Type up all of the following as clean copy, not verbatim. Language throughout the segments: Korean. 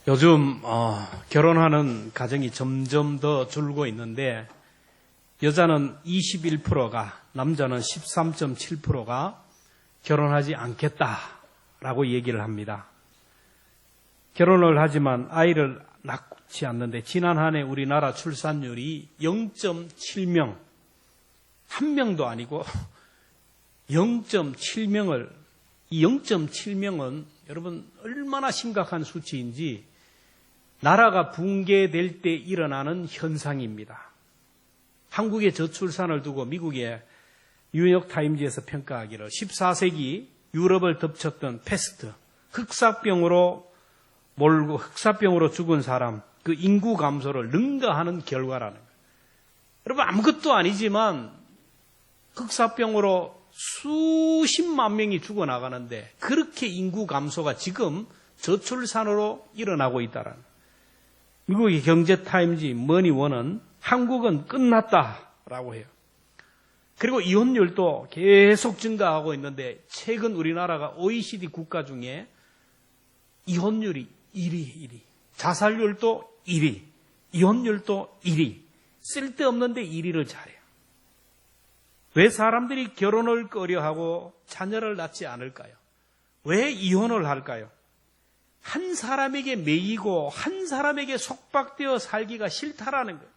요즘 결혼하는 가정이 점점 더 줄고 있는데 여자는 21%가 남자는 13.7%가 결혼하지 않겠다라고 얘기를 합니다. 결혼을 하지만 아이를 낳지 않는데 지난 한 해 우리나라 출산율이 0.7명, 한 명도 아니고 0.7명을, 이 0.7명은 여러분 얼마나 심각한 수치인지 나라가 붕괴될 때 일어나는 현상입니다. 한국의 저출산을 두고 미국의 뉴욕타임즈에서 평가하기를 14세기 유럽을 덮쳤던 패스트, 흑사병으로 죽은 사람, 그 인구 감소를 능가하는 결과라는 거예요. 여러분 아무것도 아니지만 흑사병으로 수십만 명이 죽어나가는데 그렇게 인구 감소가 지금 저출산으로 일어나고 있다라는 거예요. 미국의 경제타임즈 머니원은 한국은 끝났다라고 해요. 그리고 이혼율도 계속 증가하고 있는데 최근 우리나라가 OECD 국가 중에 이혼율이 1위, 자살률도 1위, 이혼율도 1위, 쓸데없는데 1위를 잘해요. 왜 사람들이 결혼을 꺼려하고 자녀를 낳지 않을까요? 왜 이혼을 할까요? 한 사람에게 매이고 한 사람에게 속박되어 살기가 싫다라는 거예요.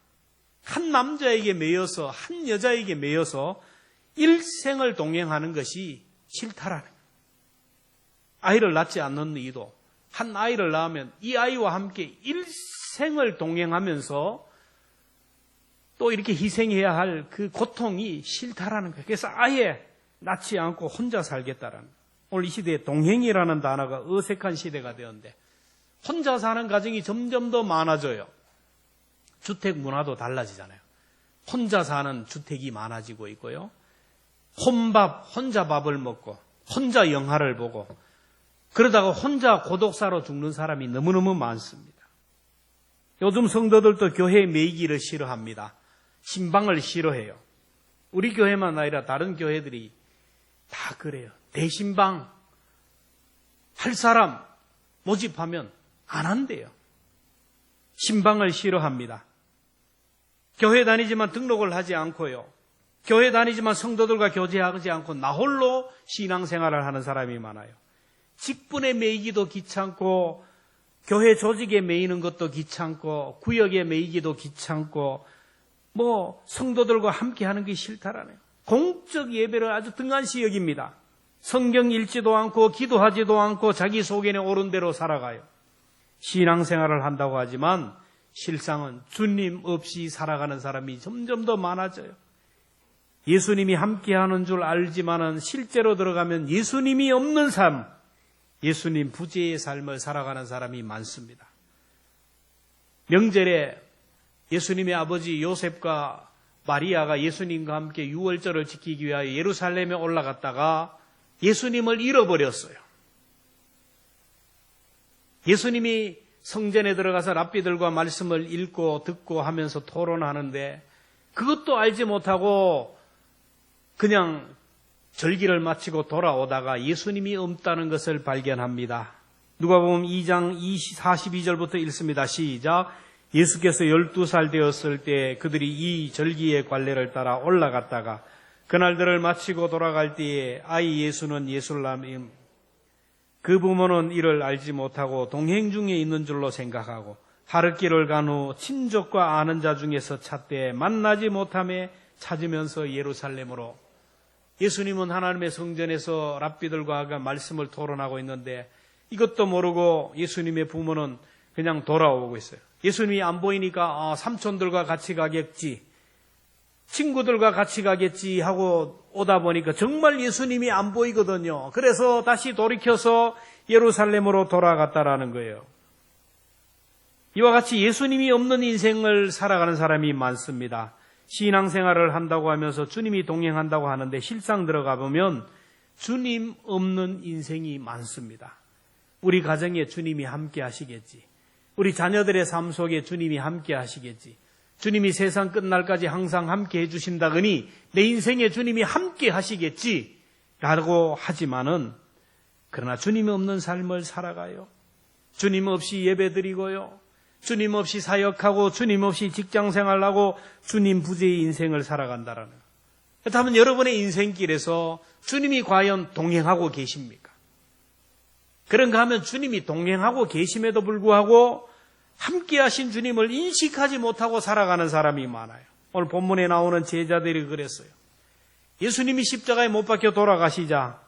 한 남자에게 매여서 한 여자에게 매여서 일생을 동행하는 것이 싫다라는 거예요. 아이를 낳지 않는 이도 한 아이를 낳으면 이 아이와 함께 일생을 동행하면서 또 이렇게 희생해야 할 그 고통이 싫다라는 거예요. 그래서 아예 낳지 않고 혼자 살겠다라는 거예요. 오늘 이 시대에 동행이라는 단어가 어색한 시대가 되었는데 혼자 사는 가정이 점점 더 많아져요. 주택 문화도 달라지잖아요. 혼자 사는 주택이 많아지고 있고요. 혼자 밥을 먹고 혼자 영화를 보고 그러다가 혼자 고독사로 죽는 사람이 너무너무 많습니다. 요즘 성도들도 교회에 매이기를 싫어합니다. 신방을 싫어해요. 우리 교회만 아니라 다른 교회들이 다 그래요. 대신방 할 사람 모집하면 안 한대요. 신방을 싫어합니다. 교회 다니지만 등록을 하지 않고요. 교회 다니지만 성도들과 교제하지 않고 나홀로 신앙생활을 하는 사람이 많아요. 직분에 매이기도 귀찮고 교회 조직에 매이는 것도 귀찮고 구역에 매이기도 귀찮고 성도들과 함께 하는 게 싫다라네요. 공적 예배를 아주 등한시 여깁니다. 성경 읽지도 않고 기도하지도 않고 자기 속에는 옳은 대로 살아가요. 신앙생활을 한다고 하지만 실상은 주님 없이 살아가는 사람이 점점 더 많아져요. 예수님이 함께하는 줄 알지만은 실제로 들어가면 예수님이 없는 삶, 예수님 부재의 삶을 살아가는 사람이 많습니다. 명절에 예수님의 아버지 요셉과 마리아가 예수님과 함께 유월절을 지키기 위하여 예루살렘에 올라갔다가 예수님을 잃어버렸어요. 예수님이 성전에 들어가서 랍비들과 말씀을 읽고 듣고 하면서 토론하는데 그것도 알지 못하고 그냥 절기를 마치고 돌아오다가 예수님이 없다는 것을 발견합니다. 누가복음 2장 42절부터 읽습니다. 시작. 예수께서 12살 되었을 때 그들이 이 절기의 관례를 따라 올라갔다가 그날들을 마치고 돌아갈 때에 아이 예수는 예술남임 그 부모는 이를 알지 못하고 동행 중에 있는 줄로 생각하고 하룻길을 간 후 친족과 아는 자 중에서 찾되 만나지 못함에 찾으면서 예루살렘으로. 예수님은 하나님의 성전에서 랍비들과 말씀을 토론하고 있는데 이것도 모르고 예수님의 부모는 그냥 돌아오고 있어요. 예수님이 안 보이니까 삼촌들과 같이 가겠지, 친구들과 같이 가겠지 하고 오다 보니까 정말 예수님이 안 보이거든요. 그래서 다시 돌이켜서 예루살렘으로 돌아갔다라는 거예요. 이와 같이 예수님이 없는 인생을 살아가는 사람이 많습니다. 신앙생활을 한다고 하면서 주님이 동행한다고 하는데 실상 들어가 보면 주님 없는 인생이 많습니다. 우리 가정에 주님이 함께 하시겠지. 우리 자녀들의 삶 속에 주님이 함께 하시겠지. 주님이 세상 끝날까지 항상 함께 해주신다거니 내 인생에 주님이 함께 하시겠지 라고 하지만은 그러나 주님이 없는 삶을 살아가요. 주님 없이 예배드리고요. 주님 없이 사역하고 주님 없이 직장생활하고 주님 부재의 인생을 살아간다라는 거예요. 그렇다면 여러분의 인생길에서 주님이 과연 동행하고 계십니까? 그런가 하면 주님이 동행하고 계심에도 불구하고 함께 하신 주님을 인식하지 못하고 살아가는 사람이 많아요. 오늘 본문에 나오는 제자들이 그랬어요. 예수님이 십자가에 못 박혀 돌아가시자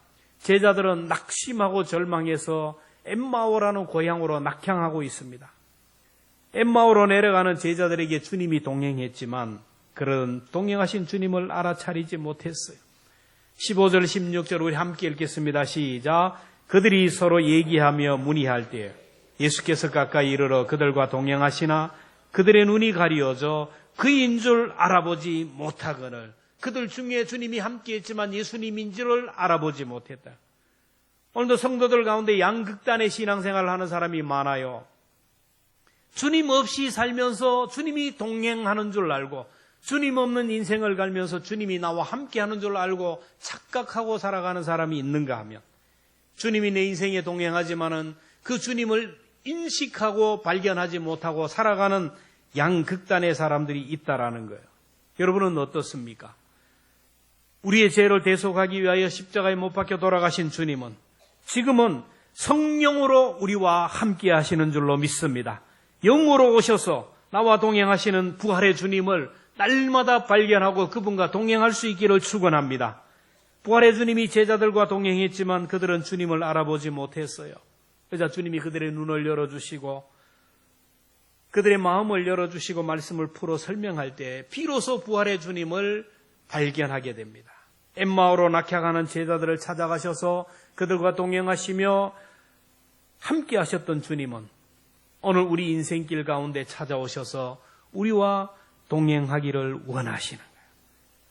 제자들은 낙심하고 절망해서 엠마오라는 고향으로 낙향하고 있습니다. 엠마오로 내려가는 제자들에게 주님이 동행했지만 그런 동행하신 주님을 알아차리지 못했어요. 15절 16절 우리 함께 읽겠습니다. 시작. 그들이 서로 얘기하며 문의할 때 예수께서 가까이 이르러 그들과 동행하시나 그들의 눈이 가리어져 그인 줄 알아보지 못하거늘. 그들 중에 주님이 함께했지만 예수님인 줄을 알아보지 못했다. 오늘도 성도들 가운데 양극단의 신앙생활을 하는 사람이 많아요. 주님 없이 살면서 주님이 동행하는 줄 알고 주님 없는 인생을 갈면서 주님이 나와 함께하는 줄 알고 착각하고 살아가는 사람이 있는가 하면 주님이 내 인생에 동행하지만은 그 주님을 인식하고 발견하지 못하고 살아가는 양극단의 사람들이 있다라는 거예요. 여러분은 어떻습니까? 우리의 죄를 대속하기 위하여 십자가에 못 박혀 돌아가신 주님은 지금은 성령으로 우리와 함께 하시는 줄로 믿습니다. 영으로 오셔서 나와 동행하시는 부활의 주님을 날마다 발견하고 그분과 동행할 수 있기를 축원합니다. 부활의 주님이 제자들과 동행했지만 그들은 주님을 알아보지 못했어요. 그래서 주님이 그들의 눈을 열어주시고 그들의 마음을 열어주시고 말씀을 풀어 설명할 때 비로소 부활의 주님을 발견하게 됩니다. 엠마오로 낙향하는 제자들을 찾아가셔서 그들과 동행하시며 함께 하셨던 주님은 오늘 우리 인생길 가운데 찾아오셔서 우리와 동행하기를 원하시는 거예요.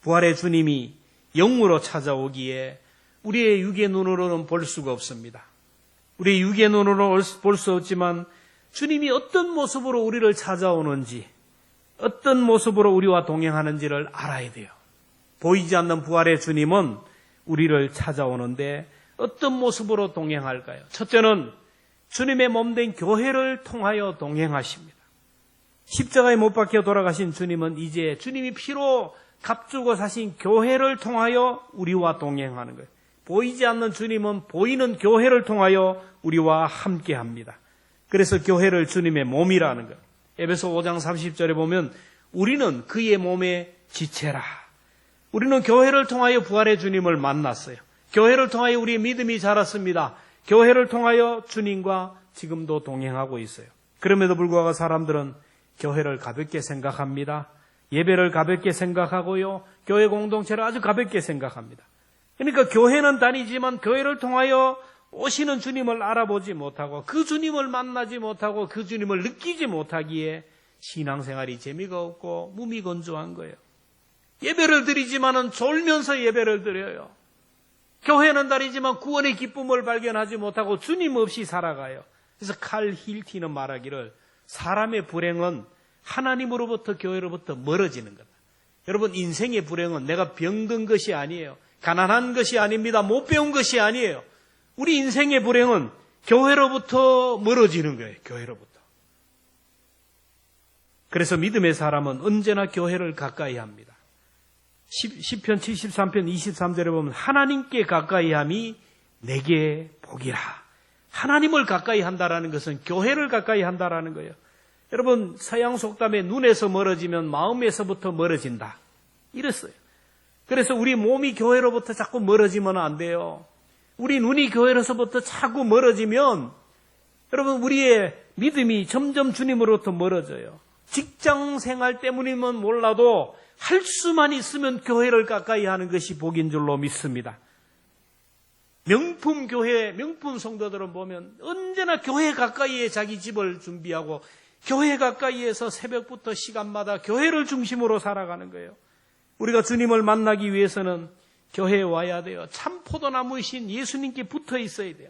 부활의 주님이 영으로 찾아오기에 우리의 육의 눈으로는 볼 수가 없습니다. 우리의 육의 눈으로 볼 수 없지만 주님이 어떤 모습으로 우리를 찾아오는지 어떤 모습으로 우리와 동행하는지를 알아야 돼요. 보이지 않는 부활의 주님은 우리를 찾아오는데 어떤 모습으로 동행할까요? 첫째는 주님의 몸된 교회를 통하여 동행하십니다. 십자가에 못 박혀 돌아가신 주님은 이제 주님이 피로 값주고 사신 교회를 통하여 우리와 동행하는 거예요. 보이지 않는 주님은 보이는 교회를 통하여 우리와 함께합니다. 그래서 교회를 주님의 몸이라는 거예요. 에베소 5장 30절에 보면 우리는 그의 몸의 지체라. 우리는 교회를 통하여 부활의 주님을 만났어요. 교회를 통하여 우리의 믿음이 자랐습니다. 교회를 통하여 주님과 지금도 동행하고 있어요. 그럼에도 불구하고 사람들은 교회를 가볍게 생각합니다. 예배를 가볍게 생각하고요. 교회 공동체를 아주 가볍게 생각합니다. 그러니까 교회는 다니지만 교회를 통하여 오시는 주님을 알아보지 못하고 그 주님을 만나지 못하고 그 주님을 느끼지 못하기에 신앙생활이 재미가 없고 무미건조한 거예요. 예배를 드리지만은 졸면서 예배를 드려요. 교회는 다니지만 구원의 기쁨을 발견하지 못하고 주님 없이 살아가요. 그래서 칼 힐티는 말하기를 사람의 불행은 하나님으로부터 교회로부터 멀어지는 거다. 여러분 인생의 불행은 내가 병든 것이 아니에요. 가난한 것이 아닙니다. 못 배운 것이 아니에요. 우리 인생의 불행은 교회로부터 멀어지는 거예요. 교회로부터. 그래서 믿음의 사람은 언제나 교회를 가까이 합니다. 시편 73편 23절에 보면 하나님께 가까이함이 내게 복이라. 하나님을 가까이 한다라는 것은 교회를 가까이 한다라는 거예요. 여러분 서양 속담에 눈에서 멀어지면 마음에서부터 멀어진다. 이랬어요. 그래서 우리 몸이 교회로부터 자꾸 멀어지면 안 돼요. 우리 눈이 교회로서부터 자꾸 멀어지면 여러분 우리의 믿음이 점점 주님으로부터 멀어져요. 직장 생활 때문이면 몰라도 할 수만 있으면 교회를 가까이 하는 것이 복인 줄로 믿습니다. 명품 교회, 명품 성도들은 보면 언제나 교회 가까이에 자기 집을 준비하고 교회 가까이에서 새벽부터 시간마다 교회를 중심으로 살아가는 거예요. 우리가 주님을 만나기 위해서는 교회에 와야 돼요. 참 포도나무이신 예수님께 붙어 있어야 돼요.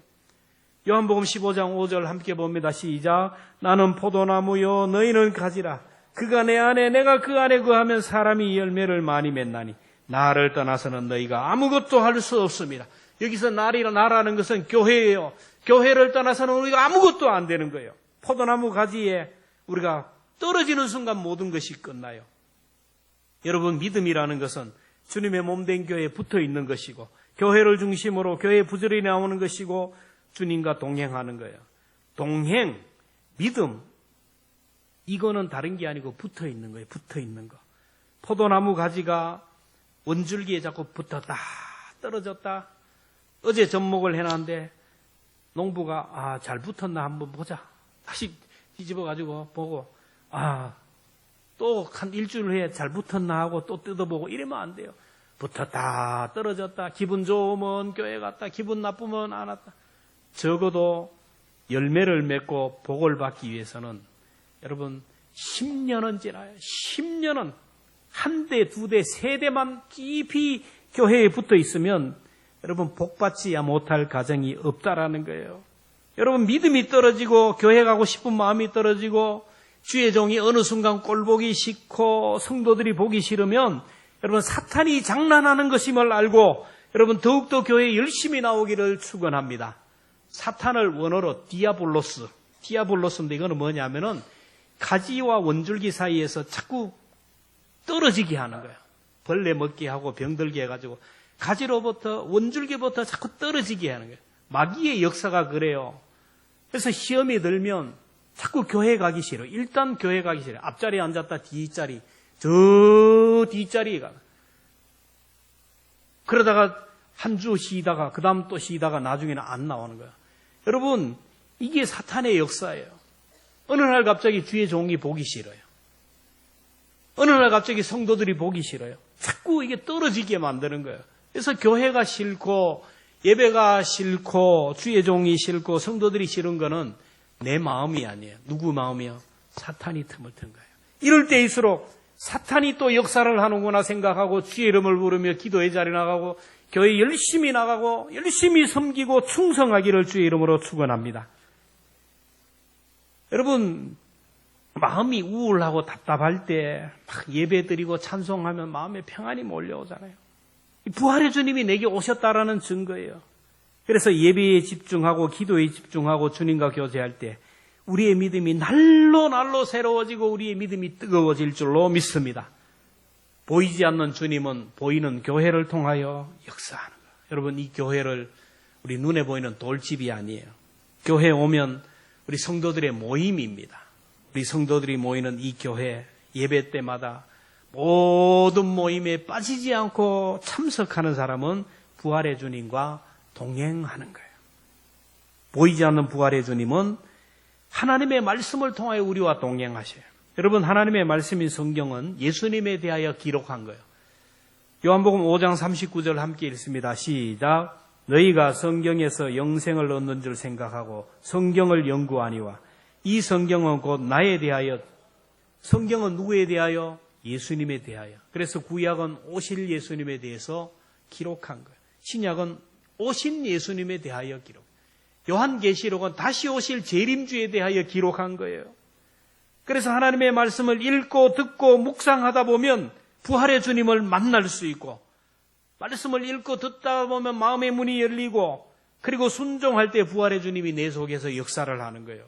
요한복음 15장 5절 함께 봅니다. 시작. 나는 포도나무요 너희는 가지라. 그가 내 안에 내가 그 안에 거하면 사람이 열매를 많이 맺나니 나를 떠나서는 너희가 아무것도 할 수 없습니다. 여기서 나라는 것은 교회예요. 교회를 떠나서는 우리가 아무것도 안 되는 거예요. 포도나무 가지에 우리가 떨어지는 순간 모든 것이 끝나요. 여러분, 믿음이라는 것은 주님의 몸된 교회에 붙어 있는 것이고, 교회를 중심으로 교회에 부지런히 나오는 것이고, 주님과 동행하는 거예요. 동행, 믿음, 이거는 다른 게 아니고 붙어 있는 거예요. 붙어 있는 거. 포도나무 가지가 원줄기에 자꾸 붙었다 떨어졌다. 어제 접목을 해놨는데 농부가 잘 붙었나 한번 보자. 다시 뒤집어가지고 보고 또 한 일주일 후에 잘 붙었나 하고 또 뜯어보고 이러면 안 돼요. 붙었다 떨어졌다. 기분 좋으면 교회 갔다. 기분 나쁘면 안 왔다. 적어도 열매를 맺고 복을 받기 위해서는 여러분 10년은 지나요. 10년은 한 대, 두 대, 세 대만 깊이 교회에 붙어 있으면 여러분 복받지 못할 가정이 없다라는 거예요. 여러분 믿음이 떨어지고 교회 가고 싶은 마음이 떨어지고 주의 종이 어느 순간 꼴보기 싫고 성도들이 보기 싫으면 여러분 사탄이 장난하는 것임을 알고 여러분 더욱더 교회에 열심히 나오기를 축원합니다. 사탄을 원어로 디아블로스인데 이거는 뭐냐면은 가지와 원줄기 사이에서 자꾸 떨어지게 하는 거예요. 벌레 먹게 하고 병들게 해가지고 가지로부터 원줄기부터 자꾸 떨어지게 하는 거예요. 마귀의 역사가 그래요. 그래서 시험이 들면 자꾸 교회 가기 싫어. 일단 교회 가기 싫어. 앞자리에 앉았다 뒷자리, 저 뒷자리에 가. 그러다가 한 주 쉬다가 그 다음 또 쉬다가 나중에는 안 나오는 거야. 여러분 이게 사탄의 역사예요. 어느 날 갑자기 주의 종이 보기 싫어요. 어느 날 갑자기 성도들이 보기 싫어요. 자꾸 이게 떨어지게 만드는 거예요. 그래서 교회가 싫고 예배가 싫고 주의 종이 싫고 성도들이 싫은 거는 내 마음이 아니에요. 누구 마음이요? 사탄이 틈을 튼 거예요. 이럴 때일수록 사탄이 또 역사를 하는구나 생각하고 주의 이름을 부르며 기도의 자리에 나가고 교회 열심히 나가고 열심히 섬기고 충성하기를 주의 이름으로 축원합니다. 여러분 마음이 우울하고 답답할 때 막 예배 드리고 찬송하면 마음에 평안이 몰려오잖아요. 부활의 주님이 내게 오셨다라는 증거예요. 그래서 예배에 집중하고 기도에 집중하고 주님과 교제할 때 우리의 믿음이 날로 새로워지고 우리의 믿음이 뜨거워질 줄로 믿습니다. 보이지 않는 주님은 보이는 교회를 통하여 역사하는 거예요. 여러분 이 교회를 우리 눈에 보이는 돌집이 아니에요. 교회에 오면 우리 성도들의 모임입니다. 우리 성도들이 모이는 이 교회 예배 때마다 모든 모임에 빠지지 않고 참석하는 사람은 부활의 주님과 동행하는 거예요. 보이지 않는 부활의 주님은 하나님의 말씀을 통하여 우리와 동행하셔요. 여러분 하나님의 말씀인 성경은 예수님에 대하여 기록한 거예요. 요한복음 5장 39절 함께 읽습니다. 시작. 너희가 성경에서 영생을 얻는 줄 생각하고 성경을 연구하니와 이 성경은 곧 나에 대하여, 성경은 누구에 대하여? 예수님에 대하여. 그래서 구약은 오실 예수님에 대해서 기록한 거예요. 신약은 오신 예수님에 대하여 기록. 요한계시록은 다시 오실 재림주에 대하여 기록한 거예요. 그래서 하나님의 말씀을 읽고 듣고 묵상하다 보면 부활의 주님을 만날 수 있고 말씀을 읽고 듣다 보면 마음의 문이 열리고 그리고 순종할 때 부활의 주님이 내 속에서 역사를 하는 거예요.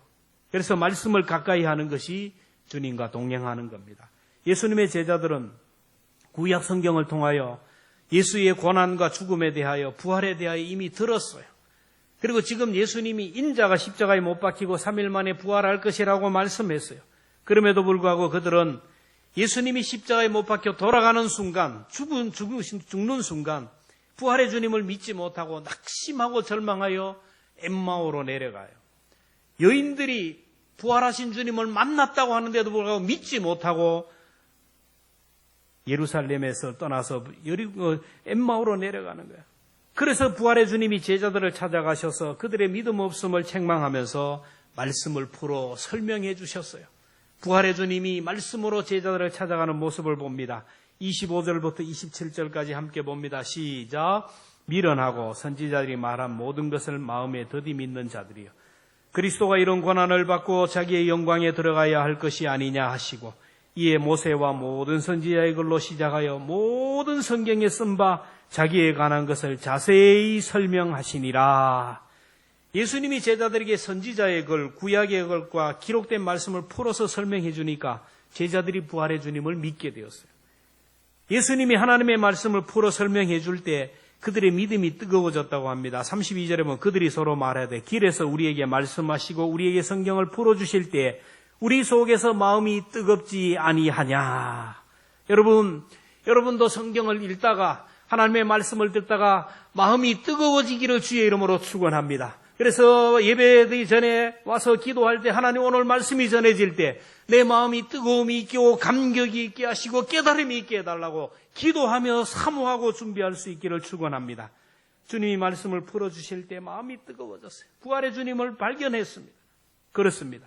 그래서 말씀을 가까이 하는 것이 주님과 동행하는 겁니다. 예수님의 제자들은 구약 성경을 통하여 예수의 고난과 죽음에 대하여 부활에 대하여 이미 들었어요. 그리고 지금 예수님이 인자가 십자가에 못 박히고 3일 만에 부활할 것이라고 말씀했어요. 그럼에도 불구하고 그들은 예수님이 십자가에 못 박혀 돌아가는 순간, 죽는 순간 부활의 주님을 믿지 못하고 낙심하고 절망하여 엠마오로 내려가요. 여인들이 부활하신 주님을 만났다고 하는데도 불구하고 믿지 못하고 예루살렘에서 떠나서 엠마오로 내려가는 거예요. 그래서 부활의 주님이 제자들을 찾아가셔서 그들의 믿음 없음을 책망하면서 말씀을 풀어 설명해 주셨어요. 부활의 주님이 말씀으로 제자들을 찾아가는 모습을 봅니다. 25절부터 27절까지 함께 봅니다. 시작. 미련하고 선지자들이 말한 모든 것을 마음에 더디 믿는 자들이요. 그리스도가 이런 고난을 받고 자기의 영광에 들어가야 할 것이 아니냐 하시고 이에 모세와 모든 선지자의 글로 시작하여 모든 성경에 쓴 바 자기에 관한 것을 자세히 설명하시니라. 예수님이 제자들에게 선지자의 글, 구약의 글과 기록된 말씀을 풀어서 설명해 주니까 제자들이 부활의 주님을 믿게 되었어요. 예수님이 하나님의 말씀을 풀어 설명해 줄 때 그들의 믿음이 뜨거워졌다고 합니다. 32절에 보면 그들이 서로 말하되 길에서 우리에게 말씀하시고 우리에게 성경을 풀어주실 때 우리 속에서 마음이 뜨겁지 아니하냐. 여러분도 성경을 읽다가 하나님의 말씀을 듣다가 마음이 뜨거워지기를 주의 이름으로 축원합니다. 그래서 예배드리기 전에 와서 기도할 때 하나님 오늘 말씀이 전해질 때 내 마음이 뜨거움이 있고 감격이 있게 하시고 깨달음이 있게 해달라고 기도하며 사모하고 준비할 수 있기를 축원합니다. 주님이 말씀을 풀어주실 때 마음이 뜨거워졌어요. 부활의 주님을 발견했습니다. 그렇습니다.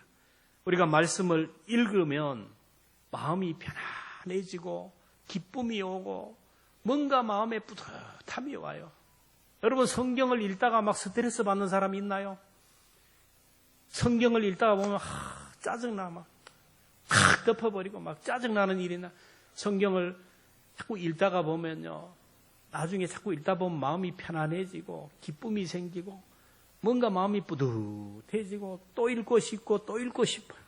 우리가 말씀을 읽으면 마음이 편안해지고 기쁨이 오고 뭔가 마음에 뿌듯함이 와요. 여러분 성경을 읽다가 막 스트레스 받는 사람이 있나요? 성경을 읽다가 보면 짜증나 막 덮어버리고 막 짜증나는 일이 나. 성경을 자꾸 읽다가 보면요 나중에 자꾸 읽다 보면 마음이 편안해지고 기쁨이 생기고 뭔가 마음이 뿌듯해지고 또 읽고 싶고 또 읽고 싶어요.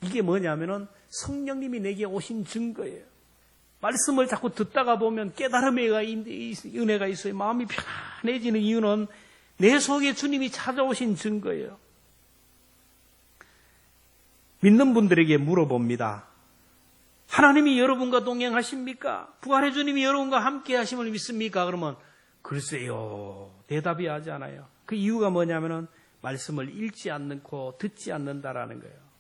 이게 뭐냐면은 성령님이 내게 오신 증거예요. 말씀을 자꾸 듣다가 보면 깨달음의 은혜가 있어요. 마음이 편안해지는 이유는 내 속에 주님이 찾아오신 증거예요. 믿는 분들에게 물어봅니다. 하나님이 여러분과 동행하십니까? 부활의 주님이 여러분과 함께 하심을 믿습니까? 그러면 글쎄요. 대답이 하지 않아요. 그 이유가 뭐냐면은 말씀을 읽지 않고 듣지 않는다라는 거예요.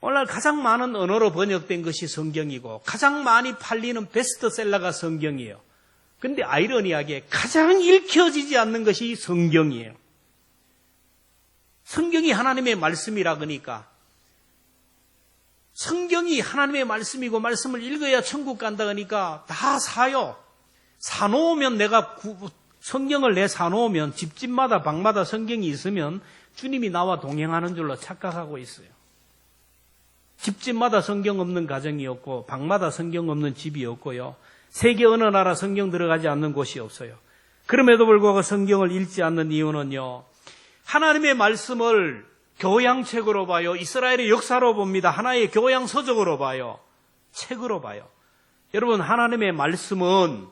오늘날 가장 많은 언어로 번역된 것이 성경이고 가장 많이 팔리는 베스트셀러가 성경이에요. 그런데 아이러니하게 가장 읽혀지지 않는 것이 성경이에요. 성경이 하나님의 말씀이라 그러니까 성경이 하나님의 말씀이고 말씀을 읽어야 천국 간다 그러니까 다 사요. 사놓으면 성경을 사놓으면 집집마다 방마다 성경이 있으면 주님이 나와 동행하는 줄로 착각하고 있어요. 집집마다 성경 없는 가정이 없고 방마다 성경 없는 집이 없고요. 세계 어느 나라 성경 들어가지 않는 곳이 없어요. 그럼에도 불구하고 성경을 읽지 않는 이유는요. 하나님의 말씀을 교양책으로 봐요. 이스라엘의 역사로 봅니다. 하나의 교양 서적으로 봐요. 책으로 봐요. 여러분 하나님의 말씀인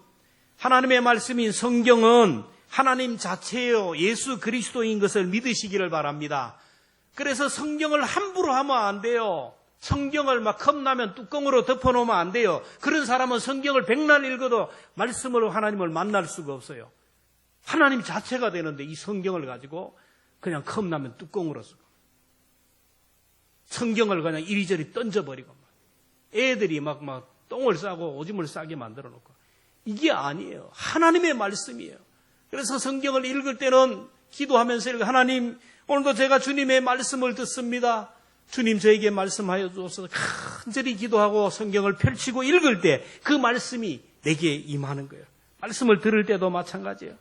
성경은 하나님 자체예요. 예수 그리스도인 것을 믿으시기를 바랍니다. 그래서 성경을 함부로 하면 안 돼요. 성경을 막 컵라면 뚜껑으로 덮어놓으면 안 돼요. 그런 사람은 성경을 백날 읽어도 말씀으로 하나님을 만날 수가 없어요. 하나님 자체가 되는데 이 성경을 가지고 그냥 컵라면 뚜껑으로 쓰고 성경을 그냥 이리저리 던져버리고 애들이 막 똥을 싸고 오줌을 싸게 만들어 놓고 이게 아니에요. 하나님의 말씀이에요. 그래서 성경을 읽을 때는 기도하면서 하나님 오늘도 제가 주님의 말씀을 듣습니다. 주님 저에게 말씀하여 주옵소서. 간절히 기도하고 성경을 펼치고 읽을 때 그 말씀이 내게 임하는 거예요. 말씀을 들을 때도 마찬가지예요.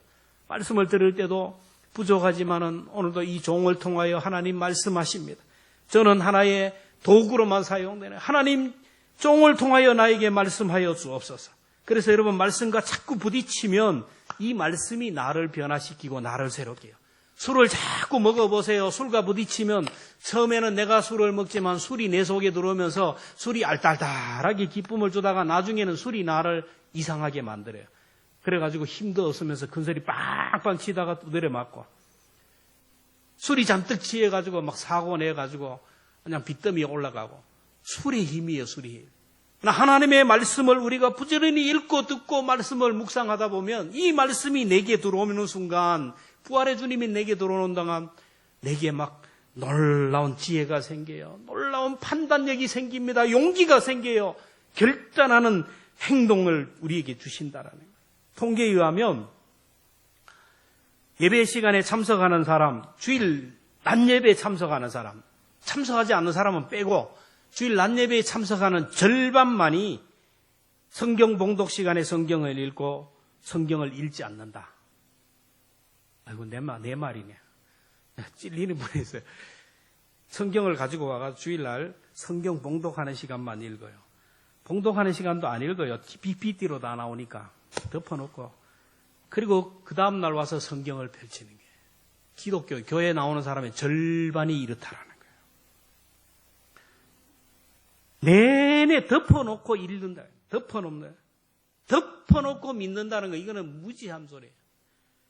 말씀을 들을 때도 부족하지만은 오늘도 이 종을 통하여 하나님 말씀하십니다. 저는 하나의 도구로만 사용되는 하나님 종을 통하여 나에게 말씀하여 주옵소서. 그래서 여러분 말씀과 자꾸 부딪히면 이 말씀이 나를 변화시키고 나를 새롭게 해요. 술을 자꾸 먹어보세요. 술과 부딪히면 처음에는 내가 술을 먹지만 술이 내 속에 들어오면서 술이 알딸딸하게 기쁨을 주다가 나중에는 술이 나를 이상하게 만들어요. 그래가지고 힘도 없으면서 큰소리 빵빵 치다가 두드려 맞고 술이 잔뜩 취해가지고 막 사고 내가지고 그냥 빚더미에 올라가고 술의 힘이에요. 술의 힘. 하나님의 말씀을 우리가 부지런히 읽고 듣고 말씀을 묵상하다 보면 이 말씀이 내게 들어오는 순간 부활의 주님이 내게 들어오는 동안 내게 막 놀라운 지혜가 생겨요. 놀라운 판단력이 생깁니다. 용기가 생겨요. 결단하는 행동을 우리에게 주신다라는 거예요. 통계에 의하면 예배 시간에 참석하는 사람, 주일 낮 예배에 참석하는 사람, 참석하지 않는 사람은 빼고 주일 낮 예배에 참석하는 절반만이 성경 봉독 시간에 성경을 읽고 성경을 읽지 않는다. 아이고 내 말이네. 찔리는 분이 있어요. 성경을 가지고 와가 주일날 성경 봉독하는 시간만 읽어요. 봉독하는 시간도 안 읽어요. PPT로 다 나오니까 덮어놓고 그리고 그 다음날 와서 성경을 펼치는 게 기독교 교회에 나오는 사람의 절반이 이렇다라는 거예요. 내내 덮어놓고 읽는다. 덮어놓고 믿는다는 거 이거는 무지한 소리예요.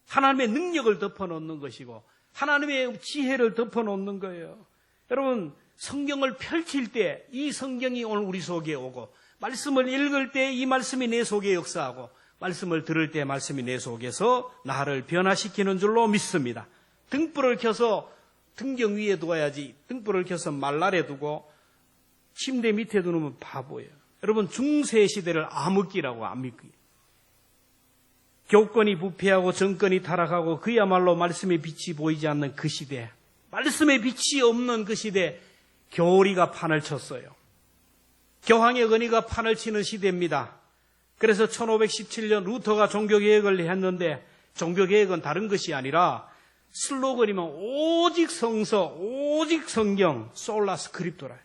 하나님의 능력을 덮어놓는 것이고 하나님의 지혜를 덮어놓는 거예요. 여러분 성경을 펼칠 때 이 성경이 오늘 우리 속에 오고 말씀을 읽을 때 이 말씀이 내 속에 역사하고 말씀을 들을 때 말씀이 내 속에서 나를 변화시키는 줄로 믿습니다. 등불을 켜서 등경 위에 두어야지 등불을 켜서 말날에 두고 침대 밑에 두면 바보예요. 여러분 중세 시대를 암흑기라고 암흑기. 교권이 부패하고 정권이 타락하고 그야말로 말씀의 빛이 보이지 않는 그 시대, 말씀의 빛이 없는 그 시대 교리가 판을 쳤어요. 교황의 권위가 판을 치는 시대입니다. 그래서 1517년 루터가 종교개혁을 했는데 종교개혁은 다른 것이 아니라 슬로건이면 오직 성서, 오직 성경, 솔라 스크립토라.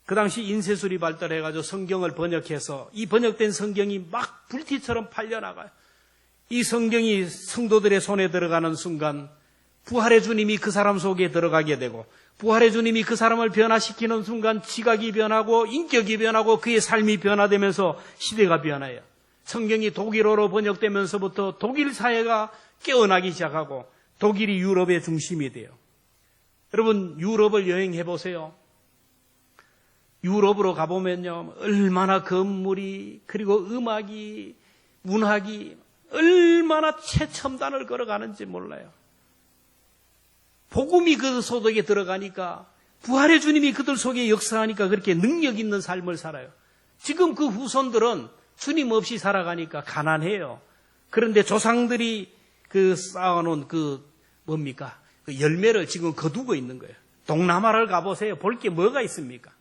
그 당시 인쇄술이 발달해가지고 성경을 번역해서 이 번역된 성경이 막 불티처럼 팔려나가요. 이 성경이 성도들의 손에 들어가는 순간 부활의 주님이 그 사람 속에 들어가게 되고 부활의 주님이 그 사람을 변화시키는 순간 지각이 변하고 인격이 변하고 그의 삶이 변화되면서 시대가 변해요. 성경이 독일어로 번역되면서부터 독일 사회가 깨어나기 시작하고 독일이 유럽의 중심이 돼요. 여러분 유럽을 여행해 보세요. 유럽으로 가보면요 얼마나 건물이 그리고 음악이 문학이 얼마나 최첨단을 걸어가는지 몰라요. 복음이 그 속에 들어가니까 부활의 주님이 그들 속에 역사하니까 그렇게 능력 있는 삶을 살아요. 지금 그 후손들은 주님 없이 살아가니까 가난해요. 그런데 조상들이 그 쌓아놓은 그 뭡니까? 그 열매를 지금 거두고 있는 거예요. 동남아를 가보세요. 볼 게 뭐가 있습니까?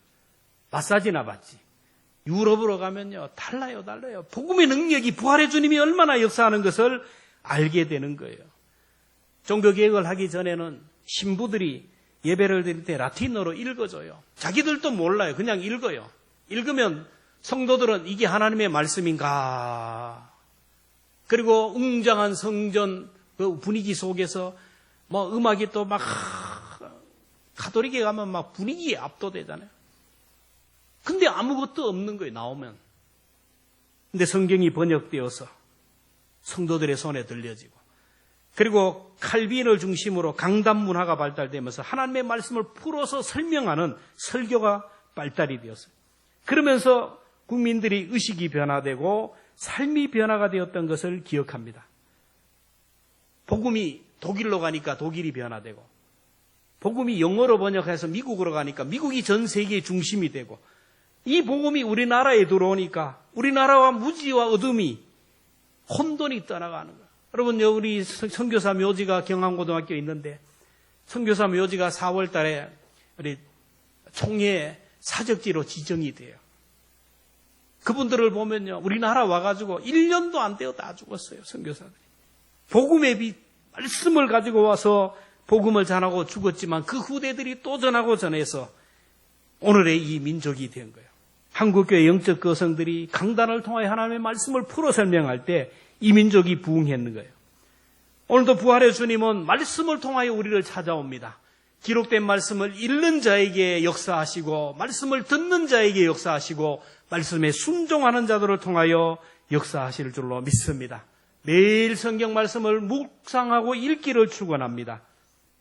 마사지나 받지. 유럽으로 가면요 달라요. 복음의 능력이 부활의 주님이 얼마나 역사하는 것을 알게 되는 거예요. 종교개혁을 하기 전에는 신부들이 예배를 드릴 때 라틴어로 읽어줘요. 자기들도 몰라요. 그냥 읽어요. 읽으면 성도들은 이게 하나님의 말씀인가. 그리고 웅장한 성전 그 분위기 속에서 뭐 음악이 또 막 가톨릭에 가면 막 분위기에 압도되잖아요. 근데 아무것도 없는 거예요. 나오면. 근데 성경이 번역되어서 성도들의 손에 들려지고 그리고 칼빈을 중심으로 강단 문화가 발달되면서 하나님의 말씀을 풀어서 설명하는 설교가 발달이 되었어요. 그러면서 국민들이 의식이 변화되고 삶이 변화가 되었던 것을 기억합니다. 복음이 독일로 가니까 독일이 변화되고 복음이 영어로 번역해서 미국으로 가니까 미국이 전 세계의 중심이 되고 이 복음이 우리나라에 들어오니까 우리나라와 무지와 어둠이 혼돈이 떠나가는 거예요. 여러분, 우리 선교사 묘지가 경암고등학교에 있는데 선교사 묘지가 4월 달에 우리 총회 사적지로 지정이 돼요. 그분들을 보면요. 우리나라 와가지고 1년도 안 되어 다 죽었어요. 선교사들이. 복음의 빛, 말씀을 가지고 와서 복음을 전하고 죽었지만 그 후대들이 또 전하고 전해서 오늘의 이 민족이 된 거예요. 한국교회 영적 거성들이 강단을 통하여 하나님의 말씀을 풀어 설명할 때 이 민족이 부흥했는 거예요. 오늘도 부활의 주님은 말씀을 통하여 우리를 찾아옵니다. 기록된 말씀을 읽는 자에게 역사하시고 말씀을 듣는 자에게 역사하시고 말씀에 순종하는 자들을 통하여 역사하실 줄로 믿습니다. 매일 성경 말씀을 묵상하고 읽기를 축원합니다.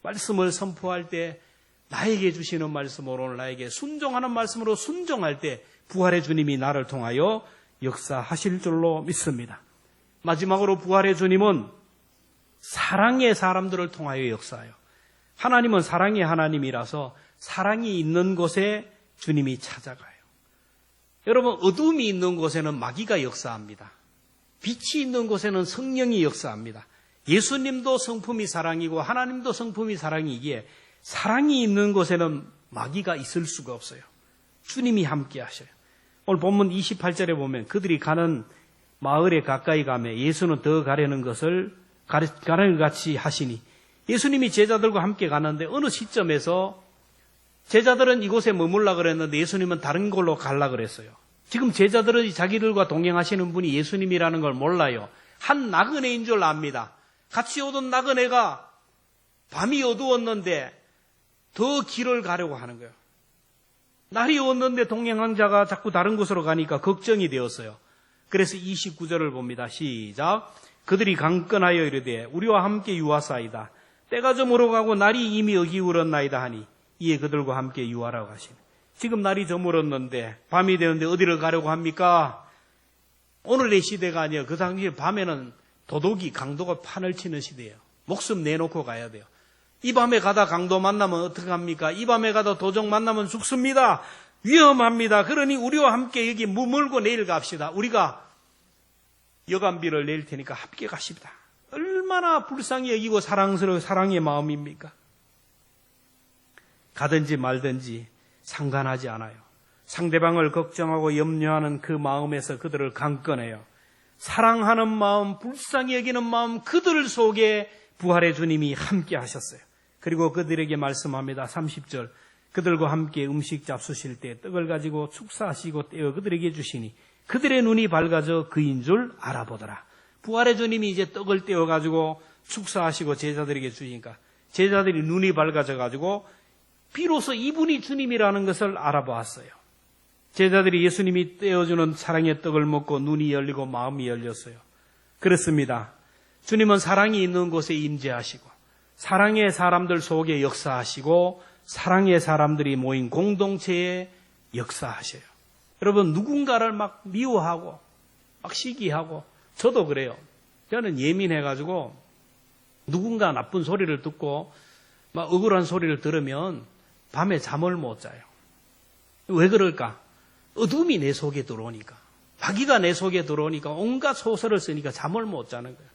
말씀을 선포할 때 나에게 주시는 말씀으로 오늘 나에게 순종하는 말씀으로 순종할 때 부활의 주님이 나를 통하여 역사하실 줄로 믿습니다. 마지막으로 부활의 주님은 사랑의 사람들을 통하여 역사해요. 하나님은 사랑의 하나님이라서 사랑이 있는 곳에 주님이 찾아가요. 여러분, 어둠이 있는 곳에는 마귀가 역사합니다. 빛이 있는 곳에는 성령이 역사합니다. 예수님도 성품이 사랑이고 하나님도 성품이 사랑이기에 사랑이 있는 곳에는 마귀가 있을 수가 없어요. 주님이 함께 하셔요. 오늘 본문 28절에 보면 그들이 가는 마을에 가까이 가며 예수는 더 가려는 것을 가는 것 같이 하시니 예수님이 제자들과 함께 가는데 어느 시점에서 제자들은 이곳에 머물라 그랬는데 예수님은 다른 곳로 가려고 그랬어요. 지금 제자들이 자기들과 동행하시는 분이 예수님이라는 걸 몰라요. 한 나그네인 줄 압니다. 같이 오던 나그네가 밤이 어두웠는데 더 길을 가려고 하는 거예요. 날이 어두웠는데 동행한 자가 자꾸 다른 곳으로 가니까 걱정이 되었어요. 그래서 29절을 봅니다. 시작. 그들이 강건하여 이르되 우리와 함께 유하사이다. 때가 저물어가고 날이 이미 어기울었나이다 하니 이에 그들과 함께 유하라고 하시네. 지금 날이 저물었는데 밤이 되는데 어디를 가려고 합니까? 오늘의 시대가 아니에요. 그 당시에 밤에는 도둑이 강도가 판을 치는 시대예요. 목숨 내놓고 가야 돼요. 이 밤에 가다 강도 만나면 어떡합니까? 이 밤에 가다 도적 만나면 죽습니다. 위험합니다. 그러니 우리와 함께 여기 머물고 내일 갑시다. 우리가 여간비를 낼 테니까 함께 가십니다. 얼마나 불쌍히 여기고 사랑스러운 사랑의 마음입니까? 가든지 말든지 상관하지 않아요. 상대방을 걱정하고 염려하는 그 마음에서 그들을 강건해요. 사랑하는 마음, 불쌍히 여기는 마음, 그들 속에 부활의 주님이 함께 하셨어요. 그리고 그들에게 말씀합니다. 30절. 그들과 함께 음식 잡수실 때 떡을 가지고 축사하시고 떼어 그들에게 주시니 그들의 눈이 밝아져 그인 줄 알아보더라. 부활의 주님이 이제 떡을 떼어 가지고 축사하시고 제자들에게 주시니까 제자들이 눈이 밝아져 가지고 비로소 이분이 주님이라는 것을 알아보았어요. 제자들이 예수님이 떼어주는 사랑의 떡을 먹고 눈이 열리고 마음이 열렸어요. 그렇습니다. 주님은 사랑이 있는 곳에 임재하시고 사랑의 사람들 속에 역사하시고 사랑의 사람들이 모인 공동체에 역사하셔요. 여러분, 누군가를 막 미워하고 막 시기하고, 저도 그래요. 저는 예민해가지고 누군가 나쁜 소리를 듣고 막 억울한 소리를 들으면 밤에 잠을 못 자요. 왜 그럴까? 어둠이 내 속에 들어오니까, 마귀가 내 속에 들어오니까 온갖 소설을 쓰니까 잠을 못 자는 거예요.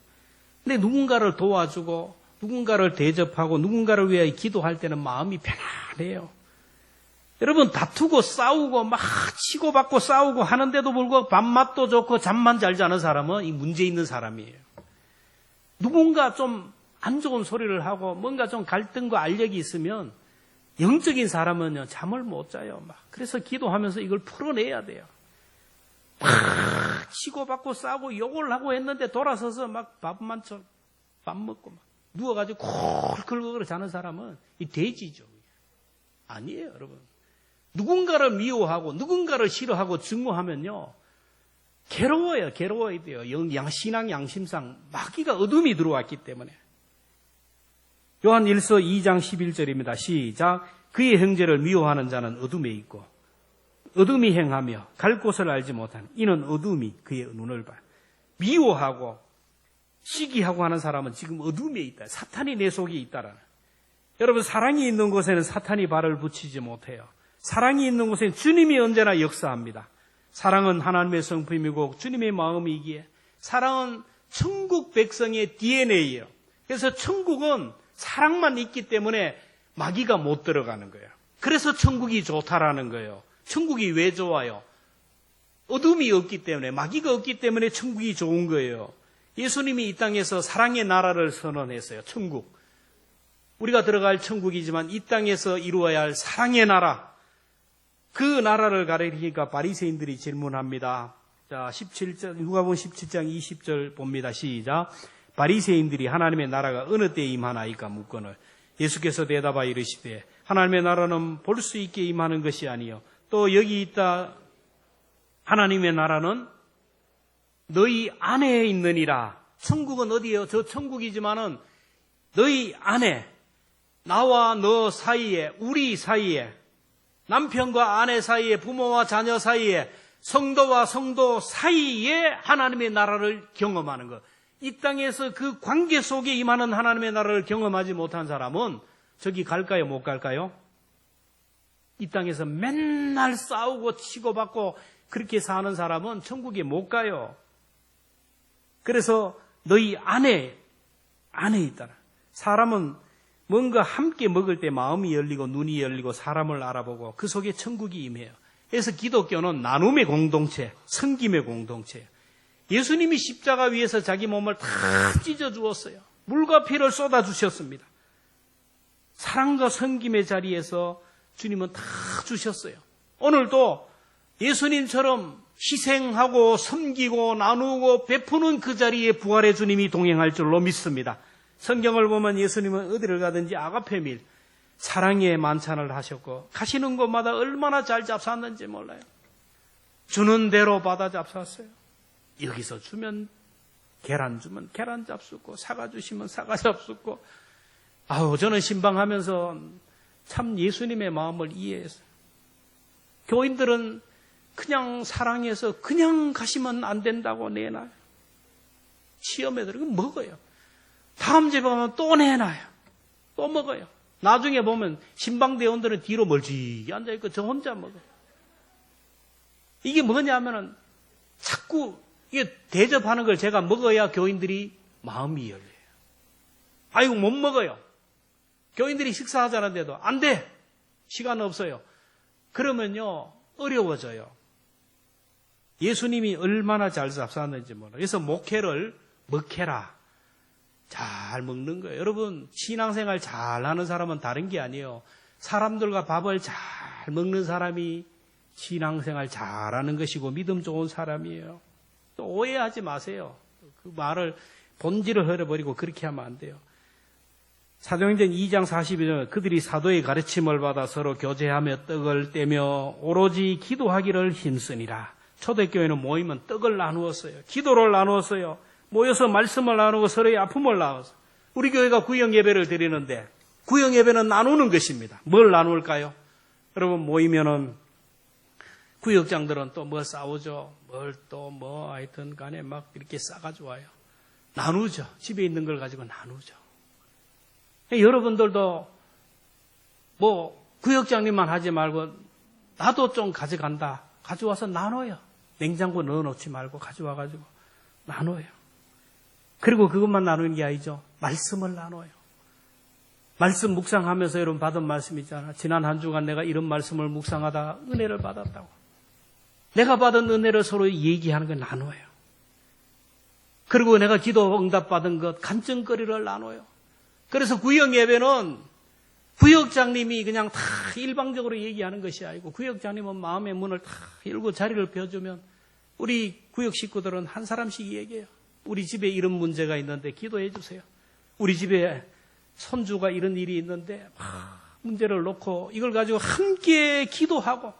근데 누군가를 도와주고 누군가를 대접하고 누군가를 위해 기도할 때는 마음이 편안해요. 여러분, 다투고 싸우고 막 치고받고 싸우고 하는데도 불구하고 밥맛도 좋고 잠만 잘 자는 사람은 이 문제 있는 사람이에요. 누군가 좀 안 좋은 소리를 하고 뭔가 좀 갈등과 알력이 있으면 영적인 사람은요 잠을 못 자요. 막 그래서 기도하면서 이걸 풀어내야 돼요. 막 치고받고 싸우고 욕을 하고 했는데 돌아서서 막 밥 먹고 막 누워가지고 콜콜거려 자는 사람은 이 돼지죠. 아니에요, 여러분. 누군가를 미워하고 누군가를 싫어하고 증오하면요 괴로워요. 괴로워야 돼요. 신앙 양심상 마귀가 어둠이 들어왔기 때문에. 요한 1서 2장 11절입니다. 시작. 그의 형제를 미워하는 자는 어둠에 있고 어둠이 행하며 갈 곳을 알지 못하는 이는 어둠이 그의 눈을 봐. 미워하고 시기하고 하는 사람은 지금 어둠에 있다. 사탄이 내 속에 있다라는. 여러분, 사랑이 있는 곳에는 사탄이 발을 붙이지 못해요. 사랑이 있는 곳에는 주님이 언제나 역사합니다. 사랑은 하나님의 성품이고 주님의 마음이기에 사랑은 천국 백성의 DNA예요. 그래서 천국은 사랑만 있기 때문에 마귀가 못 들어가는 거예요. 그래서 천국이 좋다라는 거예요. 천국이 왜 좋아요? 어둠이 없기 때문에, 마귀가 없기 때문에 천국이 좋은 거예요. 예수님이 이 땅에서 사랑의 나라를 선언했어요. 천국. 우리가 들어갈 천국이지만 이 땅에서 이루어야 할 사랑의 나라. 그 나라를 가리키니까 바리새인들이 질문합니다. 자, 17절, 누가복음 17장 20절 봅니다. 시작. 바리새인들이 하나님의 나라가 어느 때에 임하나이까 묻거늘 예수께서 대답하여 이르시되 하나님의 나라는 볼 수 있게 임하는 것이 아니요 또 여기 있다 하나님의 나라는 너희 안에 있느니라. 천국은 어디예요? 저 천국이지만은 너희 안에, 나와 너 사이에, 우리 사이에, 남편과 아내 사이에, 부모와 자녀 사이에, 성도와 성도 사이에 하나님의 나라를 경험하는 것. 이 땅에서 그 관계 속에 임하는 하나님의 나라를 경험하지 못한 사람은 저기 갈까요? 못 갈까요? 이 땅에서 맨날 싸우고 치고받고 그렇게 사는 사람은 천국에 못 가요. 그래서 너희 안에 있다. 사람은 뭔가 함께 먹을 때 마음이 열리고 눈이 열리고 사람을 알아보고 그 속에 천국이 임해요. 그래서 기독교는 나눔의 공동체, 섬김의 공동체예요. 예수님이 십자가 위에서 자기 몸을 다 찢어주었어요. 물과 피를 쏟아주셨습니다. 사랑과 섬김의 자리에서 주님은 다 주셨어요. 오늘도 예수님처럼 희생하고 섬기고 나누고 베푸는 그 자리에 부활의 주님이 동행할 줄로 믿습니다. 성경을 보면 예수님은 어디를 가든지 아가페밀, 사랑의 만찬을 하셨고 가시는 곳마다 얼마나 잘 잡쌌는지 몰라요. 주는 대로 받아 잡쌌어요. 여기서 주면 계란 주면 계란 잡수고 사과 주시면 사과 잡수고, 저는 신방하면서 참 예수님의 마음을 이해했어요. 교인들은 그냥 사랑해서 그냥 가시면 안 된다고 내놔요. 시험에 들어가면 먹어요. 다음 집에 가면 또 내놔요. 또 먹어요. 나중에 보면 신방대원들은 뒤로 멀지 앉아있고 저 혼자 먹어요. 이게 뭐냐면은 자꾸 이게 대접하는 걸 제가 먹어야 교인들이 마음이 열려요. 아이고 못 먹어요. 교인들이 식사하자는데도 안 돼. 시간 없어요. 그러면요 어려워져요. 예수님이 얼마나 잘 잡쌌는지 몰라요. 그래서 목회를 먹해라. 잘 먹는 거예요. 여러분 신앙생활 잘하는 사람은 다른 게 아니에요. 사람들과 밥을 잘 먹는 사람이 신앙생활 잘하는 것이고 믿음 좋은 사람이에요. 또 오해하지 마세요. 그 말을 본질을 흐려버리고 그렇게 하면 안 돼요. 사도행전 2장 42절 그들이 사도의 가르침을 받아 서로 교제하며 떡을 떼며 오로지 기도하기를 힘쓰니라. 초대교회는 모이면 떡을 나누었어요. 기도를 나누었어요. 모여서 말씀을 나누고 서로의 아픔을 나누었어요. 우리 교회가 구역 예배를 드리는데 구역 예배는 나누는 것입니다. 뭘 나눌까요? 여러분 모이면은 구역장들은 또 뭐 싸우죠. 뭘 또 하여튼 간에 막 이렇게 싸가지고 와요. 나누죠. 집에 있는 걸 가지고 나누죠. 여러분들도 구역장님만 하지 말고 나도 좀 가져간다. 가져와서 나눠요. 냉장고 넣어놓지 말고 가져와가지고 나눠요. 그리고 그것만 나누는 게 아니죠. 말씀을 나눠요. 말씀 묵상하면서 여러분 받은 말씀 있잖아. 지난 한 주간 내가 이런 말씀을 묵상하다 은혜를 받았다고. 내가 받은 은혜를 서로 얘기하는 걸 나눠요. 그리고 내가 기도 응답 받은 것 간증거리를 나눠요. 그래서 구역 예배는 구역장님이 그냥 다 일방적으로 얘기하는 것이 아니고 구역장님은 마음의 문을 다 열고 자리를 펴주면 우리 구역 식구들은 한 사람씩 얘기해요. 우리 집에 이런 문제가 있는데 기도해 주세요. 우리 집에 손주가 이런 일이 있는데 문제를 놓고 이걸 가지고 함께 기도하고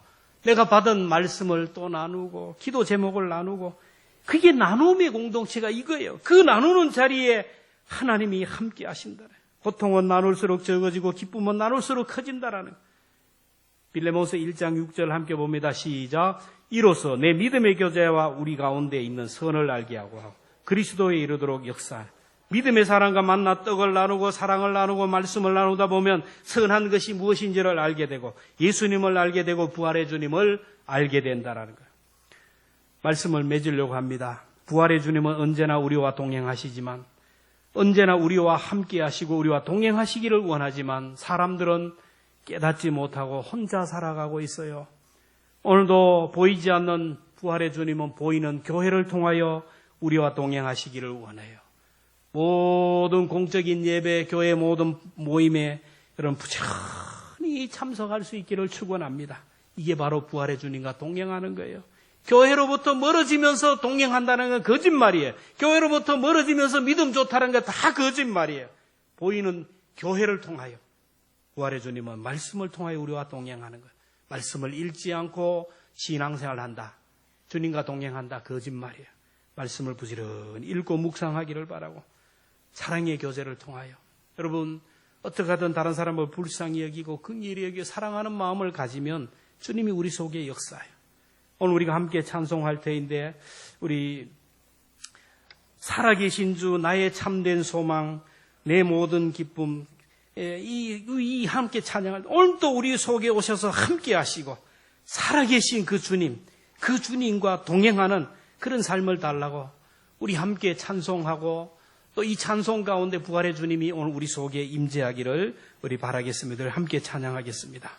내가 받은 말씀을 또 나누고 기도 제목을 나누고 그게 나눔의 공동체가 이거예요. 그 나누는 자리에 하나님이 함께 하신다네. 고통은 나눌수록 적어지고 기쁨은 나눌수록 커진다라는 거예요. 빌레몬서 1장 6절 함께 봅니다. 시작. 이로써 내 믿음의 교제와 우리 가운데 있는 선을 알게 하고 그리스도에 이르도록 역사하라. 믿음의 사람과 만나 떡을 나누고 사랑을 나누고 말씀을 나누다 보면 선한 것이 무엇인지를 알게 되고 예수님을 알게 되고 부활의 주님을 알게 된다라는 거예요. 말씀을 맺으려고 합니다. 부활의 주님은 언제나 우리와 동행하시지만 언제나 우리와 함께 하시고 우리와 동행하시기를 원하지만 사람들은 깨닫지 못하고 혼자 살아가고 있어요. 오늘도 보이지 않는 부활의 주님은 보이는 교회를 통하여 우리와 동행하시기를 원해요. 모든 공적인 예배, 교회 모든 모임에 여러분 부지런히 참석할 수 있기를 축원합니다. 이게 바로 부활의 주님과 동행하는 거예요. 교회로부터 멀어지면서 동행한다는 건 거짓말이에요. 교회로부터 멀어지면서 믿음 좋다는 건 다 거짓말이에요. 보이는 교회를 통하여 부활의 주님은 말씀을 통하여 우리와 동행하는 거예요. 말씀을 읽지 않고 신앙생활을 한다. 주님과 동행한다. 거짓말이에요. 말씀을 부지런히 읽고 묵상하기를 바라고 사랑의 교제를 통하여 여러분 어떻게 하든 다른 사람을 불쌍히 여기고 긍휼히 여기고 사랑하는 마음을 가지면 주님이 우리 속에 역사해요. 오늘 우리가 함께 찬송할 때인데 우리 살아계신 주 나의 참된 소망 내 모든 기쁨 이 함께 찬양할 때 오늘도 우리 속에 오셔서 함께 하시고 살아계신 그 주님 그 주님과 동행하는 그런 삶을 달라고 우리 함께 찬송하고 또 이 찬송 가운데 부활의 주님이 오늘 우리 속에 임재하기를 우리 바라겠습니다. 함께 찬양하겠습니다.